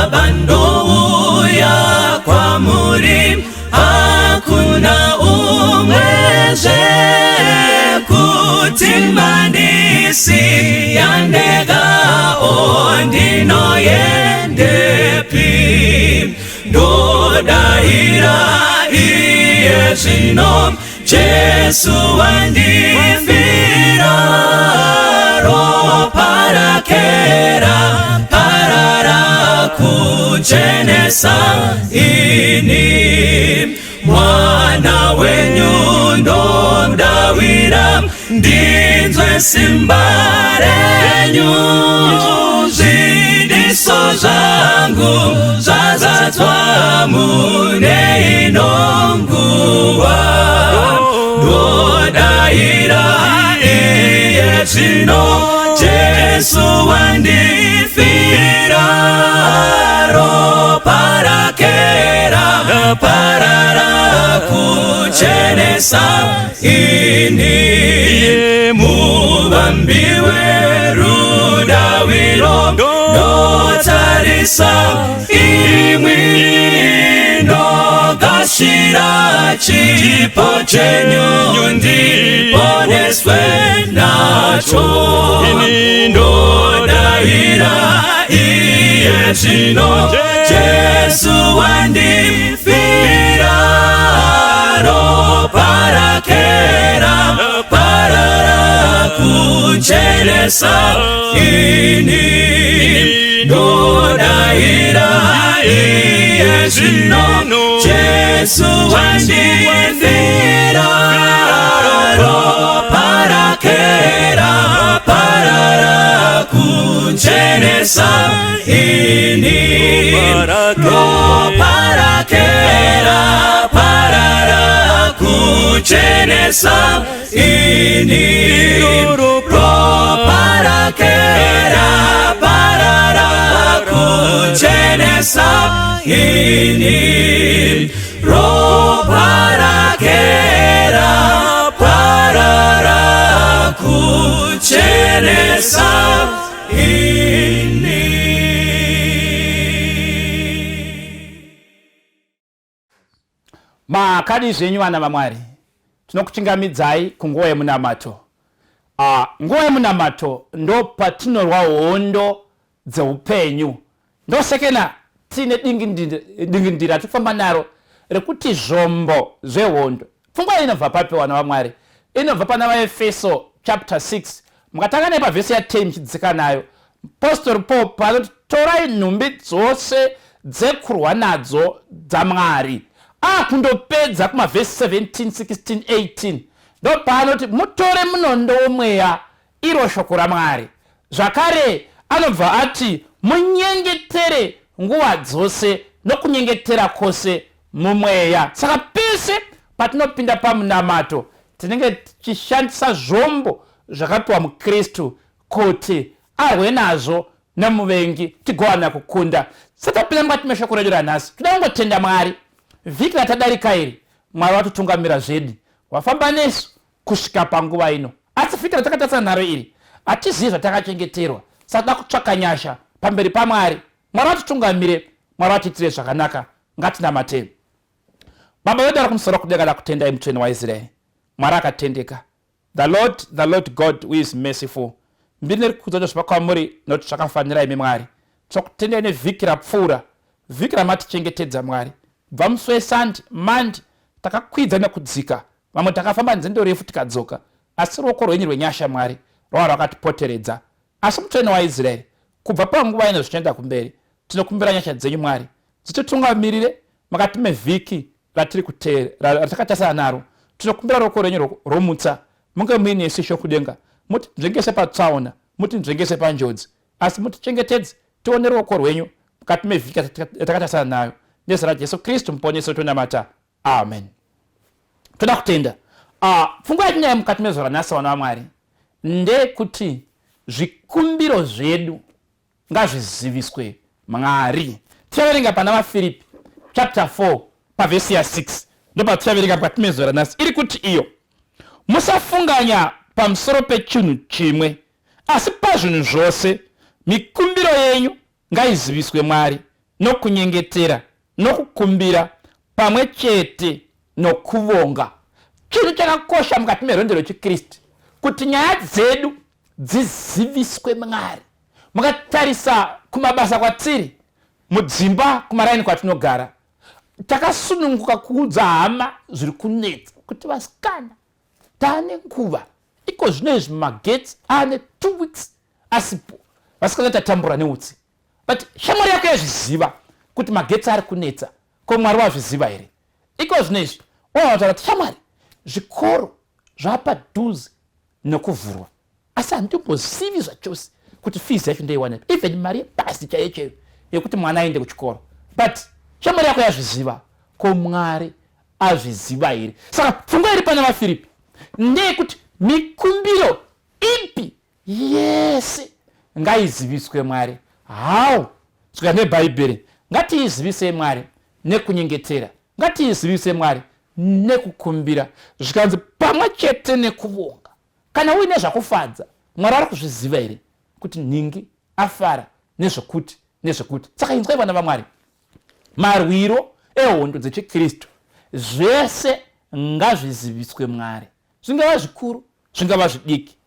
vandouya kwamuri, hakuna umwezve kuti mandisiya ndega, ndinoyendepi? Ndodahira iye zvino, Jesu wandifira, ropa rake raparara kuchenesa ini. Mwana wenyu ndomdawira, ndinzwe simba renyu, zvidiso zvangu zvazadzwa mune ino nguva. Ndodahira iye zvino, Jesu wandifira, ropa rake raparara kuchenesa ini. Muvambiwe rudawiro, ndotarisa imwi, ndogashira chipo chenyu, ndiponeswe nacho. Ndodahira iye zvino, Jesu wandifira, ropa rake raparara kuchenesa ini. Ndodahira iye zvino, Jesu wandifira, ropa rake raparara kuchenesa ini. Ropa rake raparara kuchenesa ini. Ropa rake raparara kuchenesa ini. Ropa rake raparara kuchenesa ini. Makadi zvenyu vana vaMwari, tinokuchingamidzai kunguva yemunamato. Nguva yemunamato ndo patinorwa hondo dzeupenyu. Ndosekena tine dingindira tikufamba naro rekuti zvombo zvehondo. Pfungwa inobva papi vana vaMwari? Inobva pana vaEfeso chapter 6. Mukatanga nepavhesi ya10 muchidzika nayo. Apostle Paul panoti torai nhumbi dzose dzekurwa nadzo dzaMwari. Kundopedza kumavhesi 17, 16, 18. Ndo panoti mutore munondo womweya, iro shoko raMwari. Zvakare anobva ati munyengetere nguva dzose nokunyengetera kwose mumweya. Saka pese patinopinda pamunamato tinenge tichishandisa zvombo zvakapiwa muKristu kuti arwe nazvo nemuvengi tigowana kukunda. Satapinda mukati meshoko redu ranhasi, toda kungotenda Mwari. Vhiki ratadarika iri, Mwari watutungamira zvedu, wafamba nesu kusvika panguva ino. Asi vhiki ratakatarisa naro iri, hatizivi zvatakachengeterwa. Saka toda kutsvaka nyasha pamberi paMwari. Mwari watutungamire, Mwari watiitire zvakanaka. Ngatinamatei. Baba vedu vari kumusoro kudenga ndakutendai mutsvene waIsraeri. Mwari akatendeka. The Lord God who is merciful. Mbiri nerikudzwa zvipa kwamuri nokuti zvakafanira imi Mwari. Tinokutendai nevhiki rapfuura, vhiki ramatichengetedza Mwari. Bva musi weSande, Mande takakwidza nekudzika, vamwe takafamba nzendo refu tikadzoka, asi ruoko rwenyu rwenyasha Mwari rwava rwakatipoteredza. Asi mutsvene waIsraeri, kubva panguva ino zvichienda kumberi, tinokumbira nyasha dzenyu Mwari dzititungamirire mukati mevhiki ratakatasana naro. Tinokumbira ruoko rwenyu romutsa munge muine isu Ishe kudenga, mutinzvengese patsaona, mutinzvengese panjodzi, asi mutichengetedze tione ruoko rwenyu mukati mevhiki ratakatasana nayo. Nezera Jesu Kristu muponesi tonamata. Amen. Toda kutenda. Pfungwa yatinyaya mukati mezuva ranhasi vana vaMwari ndekuti zvikumbiro zvedu ngazviziviswe Mwari. Tichaverenga pana vaFilipi chapter 4 pavhesi ya 6. Ndopa tichaverenga mukati mezuva ranhasi iri kuti iyo musafunganya pamusoro pechinhu chimwe, asi pazvinhu zvose mikumbiro yenyu ngaiziviswe Mwari nokunyengetera nokukumbira pamwe chete nokuvonga. Chinhu chakakosha mukati merondero chikristu kuti nyaya dzedu dziziviswe Mwari. Mukatarisa kumabasa kwatiri mudzimba kumaraini kwatinogara, takasununguka kuudza hama zviri kunetsa kuti vasikana taane nguva iko zvinezvi magetsi ane 2 weeks asipo vasikana tatambura neutsi. But shamwari yako yazviziva kuti magetsi ari kunetsa, ko Mwari wazviziva here? Iko zvinezvi wavataura kuti shamwari zvikoro zvapadhuze nekuvhurwa, asi handimbozivi zvachose kuti fizi yacho ndeiwana, even mari yebhasi chaiyo chaiyo yekuti mwana aende kuchikoro. But shamwari yako yazviziva, ko Mwari azviziva here? Saka pfungwa iri pana vaFiripi ndeyekuti mikumbiro ipi yese ngaiziviswe Mwari. How? Saka nebhaibheri ngatiizivise Mwari nekunyengetera, ngatiizivise Mwari nekukumbira, zvikanzi pamwe chete nekuvonga. Kana uine zvakufadza, Mwari ari kuzviziva here kuti ningi afara nezvekuti nezvekuti. Saka inzwai vana vaMwari, marwiro ehondo dzechikristu zvese ngazviziviswe Mwari, zvingava zvikuru zvingava zvidiki.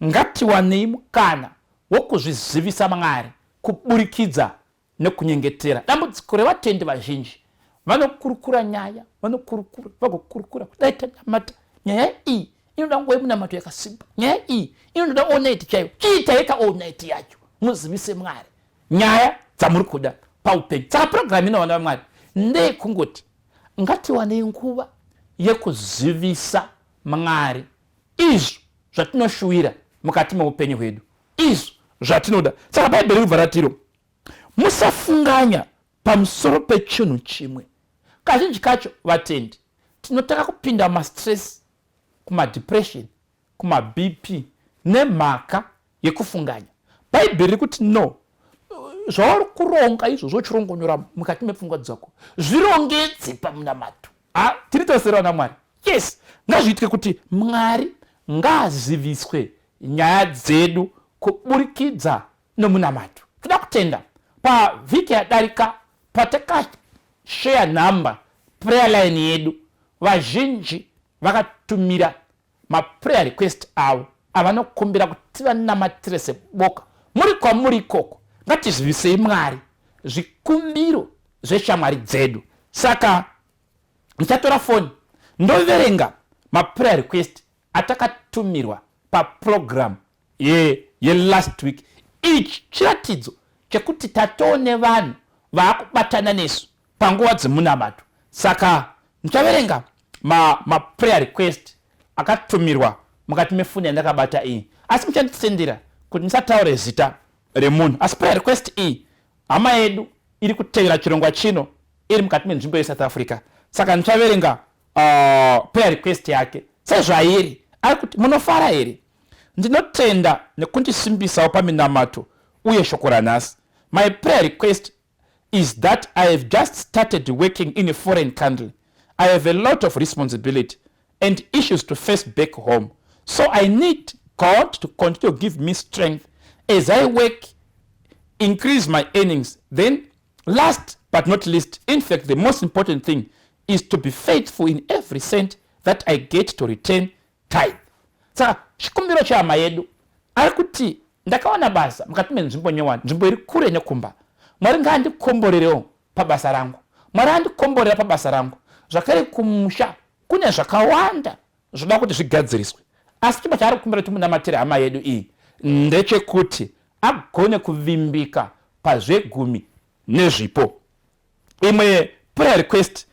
Ngatiwanei mukana wokuzvizivisa Mwari kuburikidza nekunyengetera. Dambudziko revatendi vazhinji vanokurukura nyaya, vanokurukura vagokurukura kudaita namata, nyaya iyi inoda nguva yemunamato yakasimba, nyaya iyi inoda all night chaiyo, chiitaika all night yacho, muzivise Mwari nyaya dzamuri kuda paupenyu. Saka programu inowana Mwari ndeyekungoti ngatiwanei nguva yekuzivisa Mwari izvo zvatinoshuwira mukati meupenyu hwedu, izvo zvatinoda. Saka bhaibheri ribva ratiro musafunganya pamusoro pechinhu chimwe. Kazhinji kacho vatendi tinotaka kupinda mastress, kumadepression, kumabp nemhaka yekufunganya. Bhaibheri riri kuti no, zvauri kuronga izvo zvochirongonyora mukati mepfungwa dzako zvirongedze pamunamato. Tiri tosera vana Mwari, yes, ngazviitike kuti Mwari ngaaziviswe nyaya dzedu kuburikidza nomunamato. Toda kutenda pavhiki yadarika patakashare number prayer line yedu, vazhinji vakatumira maprayer request avo avanokumbira kuti vanamatirese seboka. Muri kwamuri ikoko ngatizivisei Mwari zvikumbiro zveshamwari dzedu. Saka ndichatora foni ndoverenga maprayer request atakatumirwa paprogram last week. Ichi chiratidzo chekuti tatone vanhu vaakubatana nesu panguva dzemunamato. Saka ndichaverenga maprayer request akatumirwa mukati mefoni yandakabata iyi, asi muchanditendera kuti ndisataure zita remunhu. Asi prayer request iyi hama yedu iri kuteera chirongwa chino iri mukati menzvimbo yeSouth Africa. Saka ndichaverenga prayer request yake sezvairi. Ari kuti munofara here? Ndinotenda nekundisimbisawo paminamato uye shoko ranhasi. My prayer request is that I have just started working in a foreign country. I have a lot of responsibility and issues to face back home. So I need God to continue to give me strength as I work, increase my earnings. Then, last but not least, in fact, the most important thing is to be faithful in every cent that I get to return tithe. Saka chikumbiro chama yedu ari kuti ndakawana basa mukati menzvimbo nyowani, nzvimbo iri kure nekumba. Mwari ngaandikomborerewo pabasa rangu, Mwari andikomborera pabasa rangu. Zvakare kumusha kune zvakawanda zvoda kuti zvigadziriswe, asi chimwe chaari kukumbira kuti munamatire hama yedu iyi ndechekuti agone kuvimbika pazvegumi nezvipo. Imwe prayer request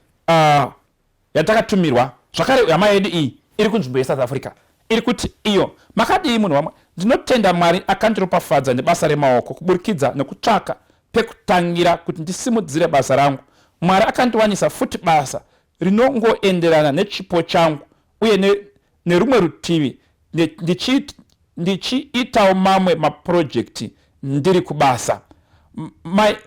yatakatumirwa zvakare hama yedu iyi iri kunzvimbo yeSouth Africa iri kuti iyo makadii munhu wamwe, ndinotenda Mwari akandiropafadza nebasa remaoko kuburikidza nekutsvaka pekutangira kuti ndisimudzire basa rangu. Mwari akandiwanisa futi basa rinongoenderana nechipo changu uye nerumwe rutivi ndichiitawo mamwe maprojekti ndiri kubasa.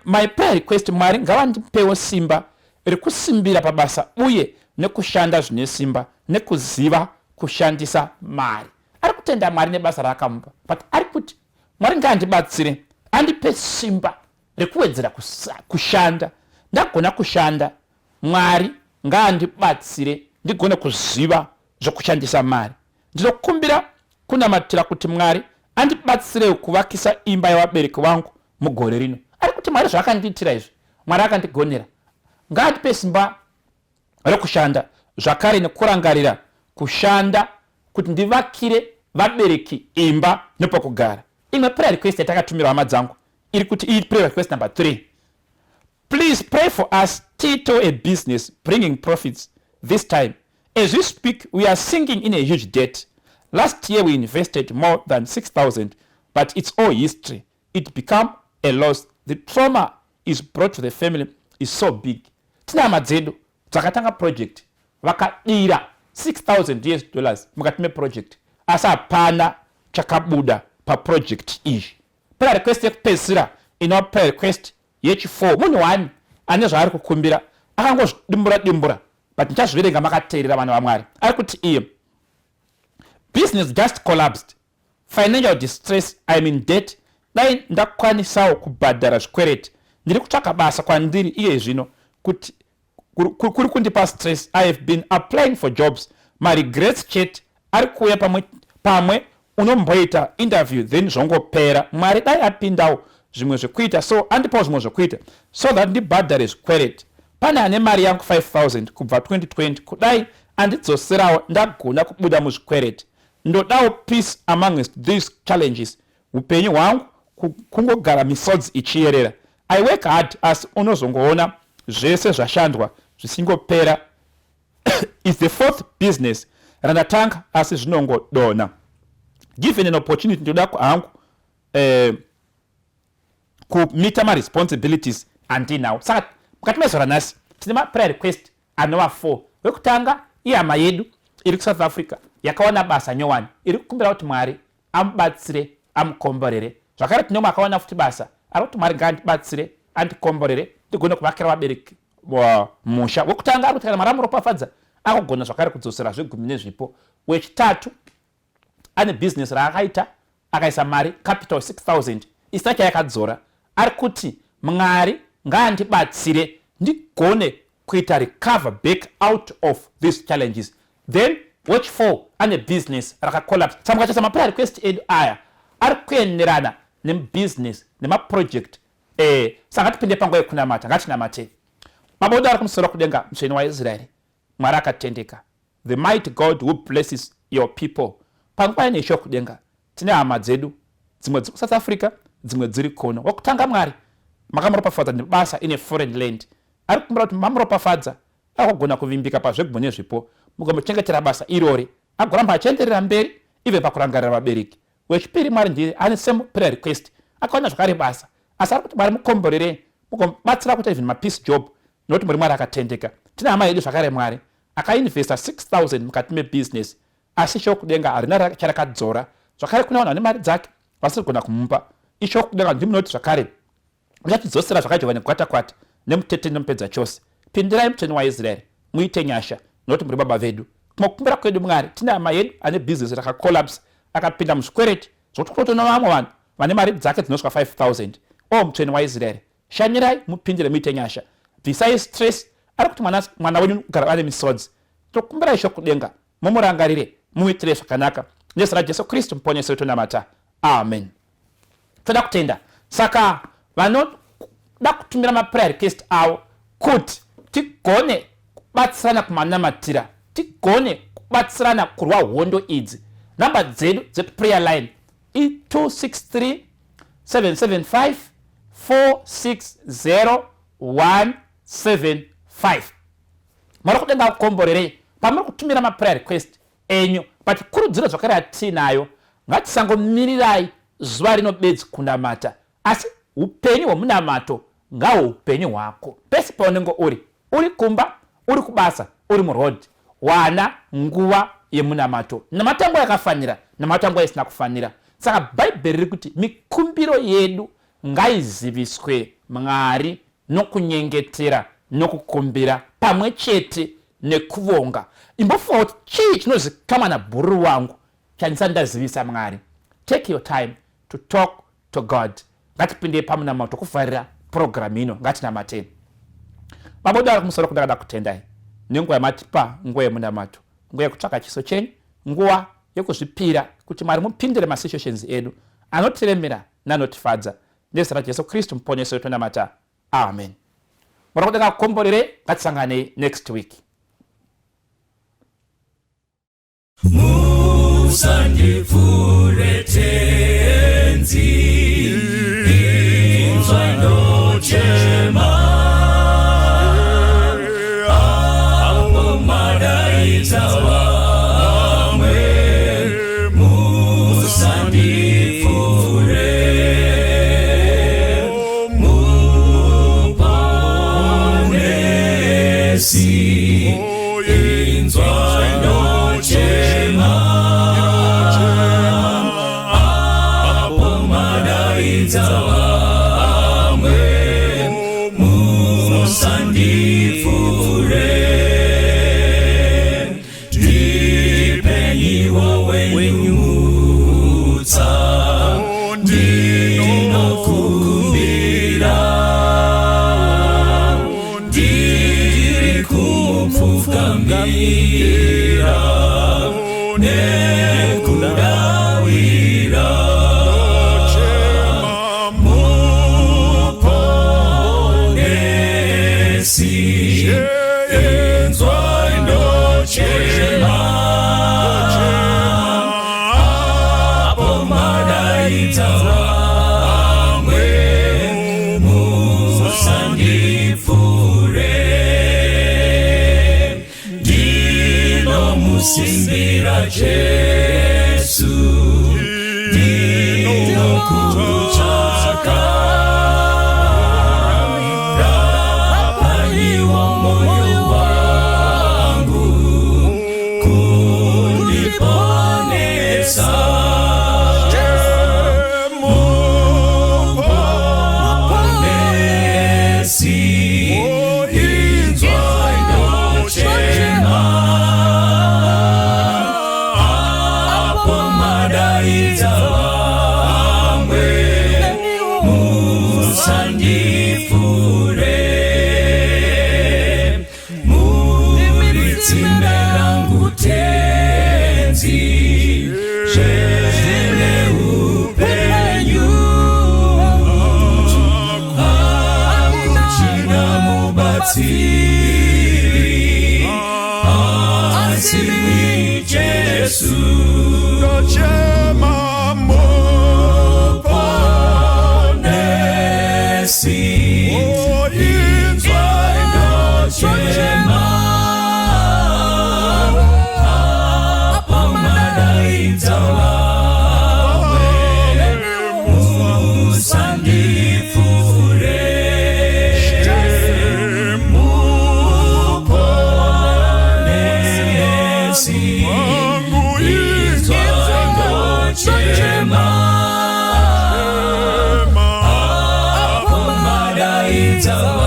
My prayer request, Mwari ngavandipewo simba rekusimbira pabasa uye nekushanda zvine simba nekuziva kushandisa mari. Ari kutenda Mwari nebasa raakamupa, but ari kuti Mwari ngaandibatsire, andipe simba rekuwedzera kushanda. Ndagona kushanda, Mwari ngaandibatsire ndigone kuziva zvokushandisa mari. Ndinokumbira kunamatira kuti Mwari andibatsire kuvakisa imba yavabereki vangu mugore rino. Ari kuti Mwari zvakandiitira izvi, Mwari akandigonera. Ngaandipe simba rekushanda zvakare nekurangarira kushanda kuti ndivakire vabereki imba nepokugara. Imwe prayer request yatakatumira hama dzangu iri kuti iyi prayer request number 3. Please pray for us title a business bringing profits this time. As we speak, we are sinking in a huge debt. Last year we invested more than 6,000, but it's all history. It became a loss. The trauma is brought to the family is so big. Tina hama dzedu dzakatanga project vakadira $6,000 mukati meproject asi hapana chakabuda paproject iyi. Prayer request yekupedzisira ino prayer request yechi4. Munhu wani ane zvaari kukumbira akangozvidimbura but ndichazviverenga makateerera vanhu vaMwari. Ari kuti iye business just collapsed, financial distress, I'm in debt, dai ndakwanisawo kubhadhara zvikwereti, ndiri kutsvaka basa kwandiri iye zvino kuti kuri kundipa stress. I have been applying for jobs. My regrets chat ari kuuya pamwe unomboita interview then zvongopera. Mwari dai apindawo zvimwe zvekuita so andipawo zvimwe zvekuita so that ndibhadhare zvikwereti. Pane ane mari yangu 5,000 kubva 2020 kudai andidzoserawo ndagona kubuda muzvikwereti. Ndodawo peace amongst these challenges. Upenyu hwangu kungogara misodzi ichiyerera. I work hard as unozongoona zvese zvashandwa zvisingopera. It's the 4th business randatanga asi zvinongodona. Given an opportunity ndoda hangu kumita ma responsibilities until now. Saka mukati mezora nhasi tine ma prayer request anova 4. Wekutanga ihama yedu iri kuSouth Africa yakawana basa nyowani iri kukumbira kuti Mwari amubatsire amukomborere. Zvakare tine umwe akawana futi basa ari kuti Mwari ngaandibatsire andikomborere ndigone kuvakira vabereki musha. Wekutanga ari kuti kana Mwari amuropafadza akugona zvakare kudzosera zvegumi nezvipo. Wechitatu ane business raakaita akaisa mari capital 6,000 isina chayakadzora. Ari kuti Mwari ngaandibatsire ndigone kuita recover back out of these challenges. Then watch 4 ane business rakacollapse. Saka mukachasa maprayer request edu aya ari kuenderana nebusiness nemaproject. Saka tipinde panguva yekunamata, ngatinamate. Mabodo ari kumusoro kudenga, mutsveni waIsraeri, Mwari akatendeka. The mighty God who blesses your people. Panguva yenesho kudenga tine hama dzedu dzimwe dziri kuSouth Africa dzimwe dziri kuno. Wekutanga Mwari makamuropafadza nebasa ine foreign land. Ari kukumbira kuti mamuropafadza akugona kuvimbika pazvegumi nezvipo mugomochengetera basa irori agoramba achienderera mberi ive pakurangarira vabereki. Wechipiri Mwari ndiye ane same prayer request akaona zvakare basa asi ari kuti Mwari mukomborere mugomubatsira kuita even mapeace job nokuti muri Mwari akatendeka. Tine hama yedu zvakare Mwari akainvesta 6,000 mukati mebusiness asi shokudenga harina charakadzora. Zvakare kuna vanhu vane mari dzake vasiri kugona kumupa. Ishokudenga ndimunoti zvakare muchatidzosera zvakajova nekwata-kwata nemutete nemupedza chose. Pindirai mutsveni waIsraeri muite nyasha nokuti muri baba vedu. Kumakumbira kwedu Mwari tine hama yedu ane business rakacollapse akapinda muzvikwereti zvokuti kutona vamwe vanhu vane mari dzake dzinosvika 5,000. Mutsveni waIsraeri shanyirai mupindire muite nyasha bvisai stress. Ari kuti mwana wenyu kugara ane misodzi. Tokumbira isho kudenga mumurangarire muitire zvakanaka nezita raJesu Kristu muponesi wetu namata. Amen. Toda kutenda. Saka vanoda kutumira maprayer request avo kuti tigone kubatsirana kumanamatira, tigone kubatsirana kurwa hondo idzi. Namba dzedu dzeprayer line i263 775 460 Mwari kudenga kukomborere pamuri kutumira maprayer request enyu. But kurudziro zvakare atinayo ngatisangomirirai zuva rinobedzi kunamata asi upenyu hwemunamato ngahupenyu hwako pese paunenge uri kumba, uri kubasa, uri muroad. Wana nguva yemunamato namatango yakafanira namatango isina kufanira. Saka Bhaibheri riri kuti mikumbiro yedu ngaiziviswe Mwari nokunyengetera nokukumbira pamwe chete nekuvonga. Imbofunga kuti chii chinozikamwa nabhururu wangu chandisandazivisa Mwari. Take your time to talk to God. Ngatipinde pamunamato kuvharira program ino ngatinamateni. Mabodara kumusoro kudakada kutendai. Nenguva yamatipa nguva yemunamato. Nguva yekutsvaka chiso chenyu. Nguva yekuzvipira kuti Mwari mupindire masituations edu anotiremera nanotifadza. Nezita raJesu Kristu muponesi wedu tonamata. Amen. Mwari kudenga kukomborere, ngatisangane next week. Musandipfure tenzi, inzwa ndochema, apo madaidza vamwe. Musandipfure, muponesi, inzwa ndochema, vamwe. Musandipfure, ndipenyiwo wenyutsa, ndinokumbira, ndiri kupfukamira nekudawira. Inzwa ndochema, apo madaidza vamwe. Musandipfure, ndinomusimbira Jesu, ndinokutsvaka. Asimi Jesu Dochema muponesi, inzwa ndochema, apo madaidza vamwe. Musandipfure, inzwa ndochema, apo madaidza vamwe.